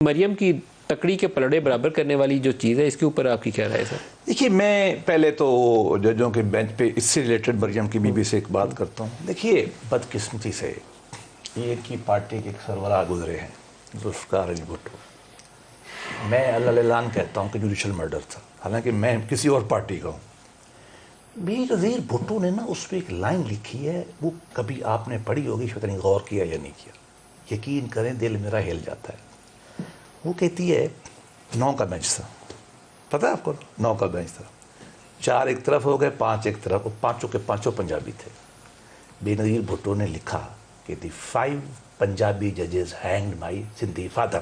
مریم کی تکڑی کے پلڑے برابر کرنے والی جو چیز ہے، اس کے اوپر آپ کی کیا رائے ہے سر؟ دیکھیے، میں پہلے تو ججوں کے بینچ پہ اس سے ریلیٹڈ مریم کی بیوی سے ایک بات کرتا ہوں. دیکھیے، بدقسمتی سے ایک ہی پارٹی کے ایک سربراہ گزرے ہیں، ذوالفقار علی بھٹو. میں اعلان کہتا ہوں کہ جوڈیشل مرڈر تھا، حالانکہ میں کسی اور پارٹی کا ہوں. بی نظیر بھٹو نے نا اس پہ ایک لائن لکھی ہے، وہ کبھی آپ نے پڑھی ہوگی، شاید نہیں غور کیا یا نہیں کیا. یقین کریں دل میرا ہل جاتا ہے. وہ کہتی ہے 9 کا بینچ تھا، پتہ ہے آپ کو؟ 9 کا بینچ تھا، 4 ایک طرف ہو گئے، 5 ایک طرف، پانچوں کے پانچوں پنجابی تھے. بے نظیر بھٹو نے لکھا کہ دی 5 پنجابی ججز ہینگڈ مائی سندھی فادر.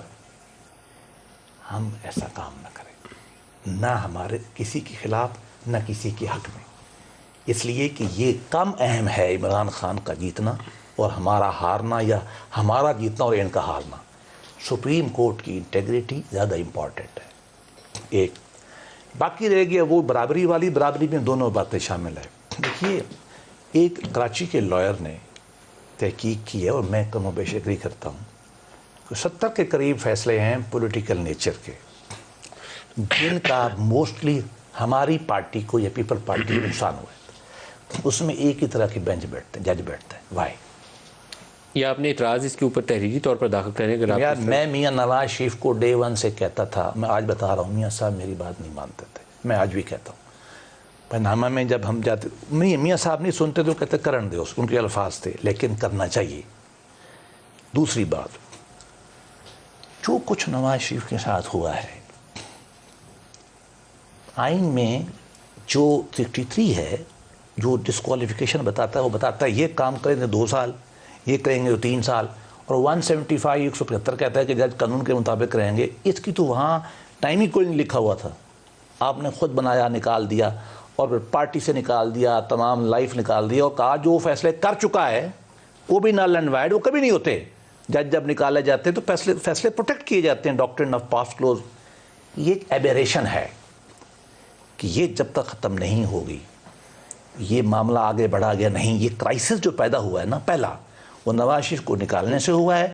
ہم ایسا کام نہ کریں، نہ ہمارے کسی کے خلاف نہ کسی کے حق میں، اس لیے کہ یہ کم اہم ہے عمران خان کا جیتنا اور ہمارا ہارنا، یا ہمارا جیتنا اور ان کا ہارنا. سپریم کورٹ کی انٹیگریٹی زیادہ امپورٹنٹ ہے. ایک باقی رہ گیا وہ برابری والی، برابری میں دونوں باتیں شامل ہیں. دیکھیے، ایک کراچی کے لائر نے تحقیق کی ہے اور میں کم و بیش ایگری کرتا ہوں کہ 70 کے قریب فیصلے ہیں پولیٹیکل نیچر کے، جن کا موسٹلی ہماری پارٹی کو یا پیپل پارٹی کو نقصان ہوا ہے. اس میں ایک ہی طرح کے بینچ بیٹھتے ہیں، جج بیٹھتے ہیں. وائی؟ یا آپ نے اعتراض اس کے اوپر تحریری طور پر داخل کریں؟ اگر یار، میں میاں نواز شریف کو ڈے 1 سے کہتا تھا، میں آج بتا رہا ہوں، میاں صاحب میری بات نہیں مانتے تھے، میں آج بھی کہتا ہوں. پانامہ میں جب ہم جاتے، میاں صاحب نہیں سنتے تو کہتے کرن دے، ان کے الفاظ تھے، لیکن کرنا چاہیے. دوسری بات، جو کچھ نواز شریف کے ساتھ ہوا ہے، آئین میں جو 63 ہے، جو ڈسکوالیفیکیشن بتاتا ہے، وہ بتاتا ہے یہ کام کریں گے 2 سال، یہ کریں گے تو 3 سال. اور 175 175 کہتا ہے کہ جج قانون کے مطابق رہیں گے. اس کی تو وہاں ٹائم ہی کوئی نہیں لکھا ہوا تھا، آپ نے خود بنایا، نکال دیا، اور پھر پارٹی سے نکال دیا، تمام لائف نکال دیا، اور کہا جو فیصلے کر چکا ہے وہ بھی نل اینڈ وائڈ، وہ کبھی نہیں ہوتے. جج جب نکالے جاتے ہیں تو فیصلے پروٹیکٹ کیے جاتے ہیں، ڈاکٹرن آف پاسٹ کلوز. یہ ایک ایبیریشن ہے کہ یہ جب تک ختم نہیں ہوگی، یہ معاملہ آگے بڑھا گیا نہیں. یہ کرائسس جو پیدا ہوا ہے نا، پہلا وہ نواز شریف کو نکالنے سے ہوا ہے.